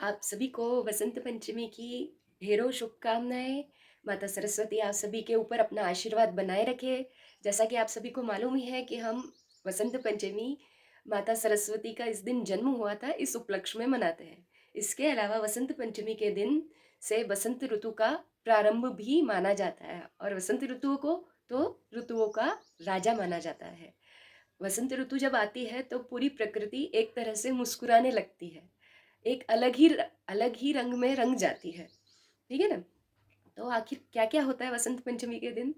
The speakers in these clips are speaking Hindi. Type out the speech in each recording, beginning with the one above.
आप सभी को वसंत पंचमी की ढेरों शुभकामनाएं। माता सरस्वती आप सभी के ऊपर अपना आशीर्वाद बनाए रखे। जैसा कि आप सभी को मालूम ही है कि हम वसंत पंचमी माता सरस्वती का इस दिन जन्म हुआ था, इस उपलक्ष्य में मनाते हैं। इसके अलावा वसंत पंचमी के दिन से वसंत ऋतु का प्रारंभ भी माना जाता है और वसंत ऋतु को तो ऋतुओं का राजा माना जाता है। वसंत ऋतु जब आती है तो पूरी प्रकृति एक तरह से मुस्कुराने लगती है, एक अलग ही रंग में रंग जाती है। ठीक है ना। तो आखिर क्या क्या होता है वसंत पंचमी के दिन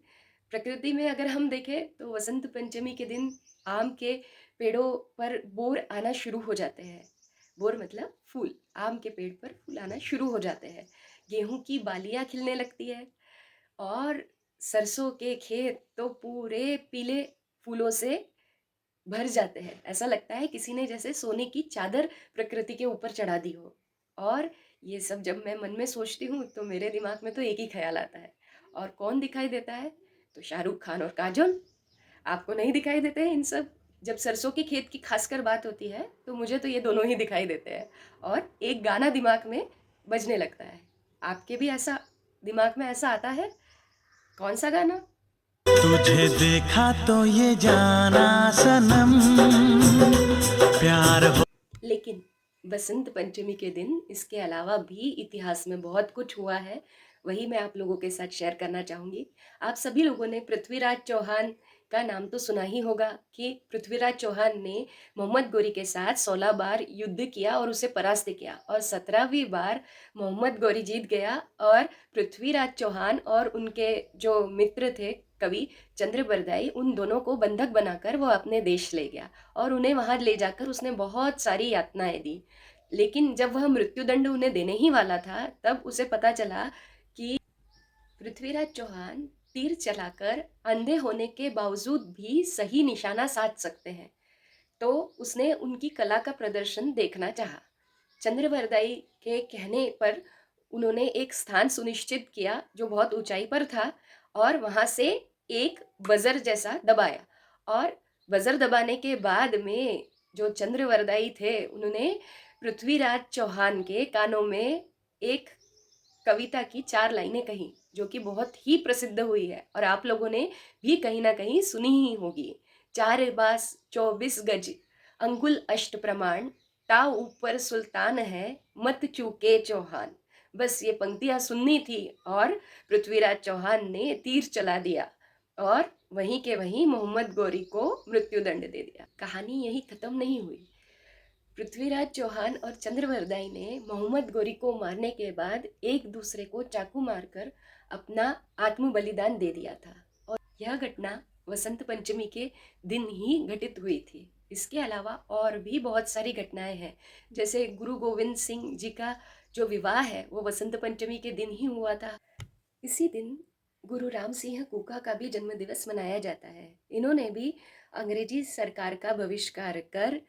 प्रकृति में? अगर हम देखें तो वसंत पंचमी के दिन आम के पेड़ों पर बोर आना शुरू हो जाते हैं। बोर मतलब फूल। आम के पेड़ पर फूल आना शुरू हो जाते हैं। गेहूं की बालियां खिलने लगती है और सरसों के खेत तो पूरे पीले फूलों से भर जाते हैं। ऐसा लगता है किसी ने जैसे सोने की चादर प्रकृति के ऊपर चढ़ा दी हो। और ये सब जब मैं मन में सोचती हूँ तो मेरे दिमाग में तो एक ही ख्याल आता है, और कौन दिखाई देता है? तो शाहरुख खान और काजोल। आपको नहीं दिखाई देते हैं इन सब? जब सरसों के खेत की खासकर बात होती है तो मुझे तो ये दोनों ही दिखाई देते हैं, और एक गाना दिमाग में बजने लगता है। आपके भी ऐसा दिमाग में ऐसा आता है? कौन सा गाना? तुझे देखा तो ये जाना सनम प्यार हो। लेकिन बसंत पंचमी के दिन इसके अलावा भी इतिहास में बहुत कुछ हुआ है। वही मैं आप लोगों के साथ शेयर करना चाहूँगी। आप सभी लोगों ने पृथ्वीराज चौहान का नाम तो सुना ही होगा कि पृथ्वीराज चौहान ने मोहम्मद गोरी के साथ 16 बार युद्ध किया और उसे परास्त किया, और 17वीं बार मोहम्मद गोरी जीत गया और पृथ्वीराज चौहान और उनके जो मित्र थे कवि चंद्रबरदाई, उन दोनों को बंधक बनाकर वो अपने देश ले गया और उन्हें वहां ले जाकर उसने बहुत सारी यातनाएं दी। लेकिन जब वह मृत्युदंड उन्हें देने ही वाला था तब उसे पता चला कि पृथ्वीराज चौहान तीर चलाकर अंधे होने के बावजूद भी सही निशाना साध सकते हैं। तो उसने उनकी कला का प्रदर्शन देखना चाहा। चंद्रवरदाई के कहने पर उन्होंने एक स्थान सुनिश्चित किया जो बहुत ऊंचाई पर था, और वहां से एक बजर जैसा दबाया। और बजर दबाने के बाद में जो चंद्रवरदाई थे उन्होंने पृथ्वीराज चौहान के कानों में एक कविता की 4 लाइनें कही, जो कि बहुत ही प्रसिद्ध हुई है और आप लोगों ने भी कहीं ना कहीं सुनी ही होगी। 4 बास 24 गज अंगुल अष्ट प्रमाण, ता ऊपर सुल्तान है मत चूके चौहान। बस ये पंक्तियां सुननी थी और पृथ्वीराज चौहान ने तीर चला दिया और वहीं के वहीं मोहम्मद गौरी को मृत्युदंड दे दिया। कहानी यही खत्म नहीं हुई। पृथ्वीराज चौहान और चंद्रवरदाई ने मोहम्मद गोरी को मारने के बाद एक दूसरे को चाकू मारकर अपना आत्म बलिदान दे दिया था, और यह घटना वसंत पंचमी के दिन ही घटित हुई थी। इसके अलावा और भी बहुत सारी घटनाएं हैं, जैसे गुरु गोविंद सिंह जी का जो विवाह है वो वसंत पंचमी के दिन ही हुआ था। इसी दिन गुरु राम सिंह कुका का भी जन्म दिवस मनाया जाता है। इन्होंने भी अंग्रेजी सरकार का बहिष्कार कर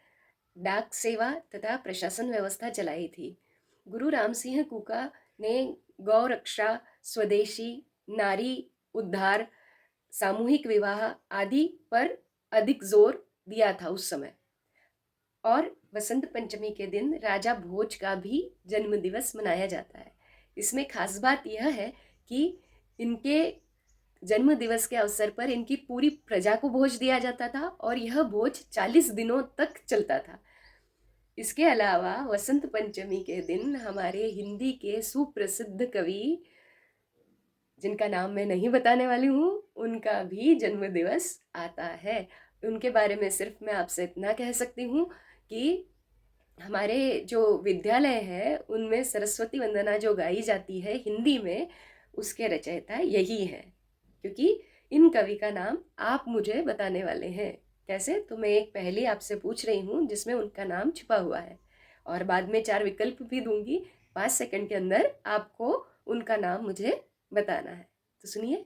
डाक सेवा तथा प्रशासन व्यवस्था चलाई थी। गुरु राम सिंह कुका ने गौ रक्षा, स्वदेशी, नारी उद्धार, सामूहिक विवाह आदि पर अधिक जोर दिया था उस समय। और वसंत पंचमी के दिन राजा भोज का भी जन्म दिवस मनाया जाता है। इसमें खास बात यह है कि इनके जन्म दिवस के अवसर पर इनकी पूरी प्रजा को भोज दिया जाता था और यह भोज 40 दिनों तक चलता था। इसके अलावा वसंत पंचमी के दिन हमारे हिंदी के सुप्रसिद्ध कवि, जिनका नाम मैं नहीं बताने वाली हूँ, उनका भी जन्म दिवस आता है। उनके बारे में सिर्फ मैं आपसे इतना कह सकती हूँ कि हमारे जो विद्यालय है उनमें सरस्वती वंदना जो गाई जाती है हिंदी में, उसके रचयिता यही हैं। क्योंकि इन कवि का नाम आप मुझे बताने वाले हैं। कैसे? तो मैं एक पहेली आपसे पूछ रही हूँ जिसमें उनका नाम छुपा हुआ है, और बाद में 4 विकल्प भी दूंगी। 5 सेकंड के अंदर आपको उनका नाम मुझे बताना है। तो सुनिए।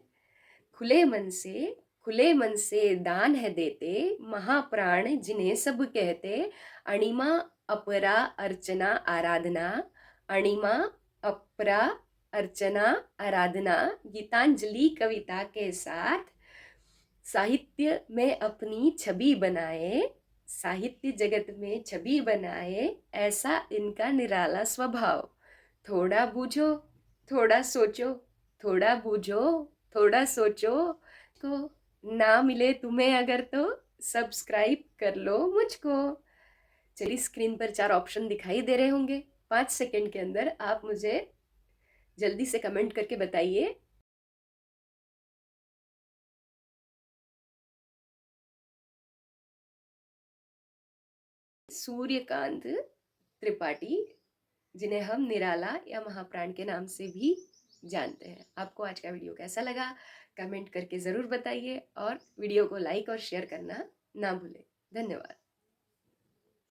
खुले मन से खुले मन से दान है देते, महाप्राण जिन्हें सब कहते, अणिमा अपरा अर्चना आराधना, अणिमा अपरा अर्चना आराधना, गीतांजलि कविता के साथ साहित्य में अपनी छवि बनाए, साहित्य जगत में छवि बनाए, ऐसा इनका निराला स्वभाव। थोड़ा बूझो, थोड़ा सोचो, थोड़ा बूझो, थोड़ा सोचो, तो ना मिले तुम्हें अगर तो सब्सक्राइब कर लो मुझको। चलिए, स्क्रीन पर 4 ऑप्शन दिखाई दे रहे होंगे। 5 सेकंड के अंदर आप मुझे जल्दी से कमेंट करके बताइए। सूर्यकांत त्रिपाठी, जिन्हें हम निराला या महाप्राण के नाम से भी जानते हैं। आपको आज का वीडियो कैसा लगा, कमेंट करके ज़रूर बताइए और वीडियो को लाइक और शेयर करना ना भूलें। धन्यवाद।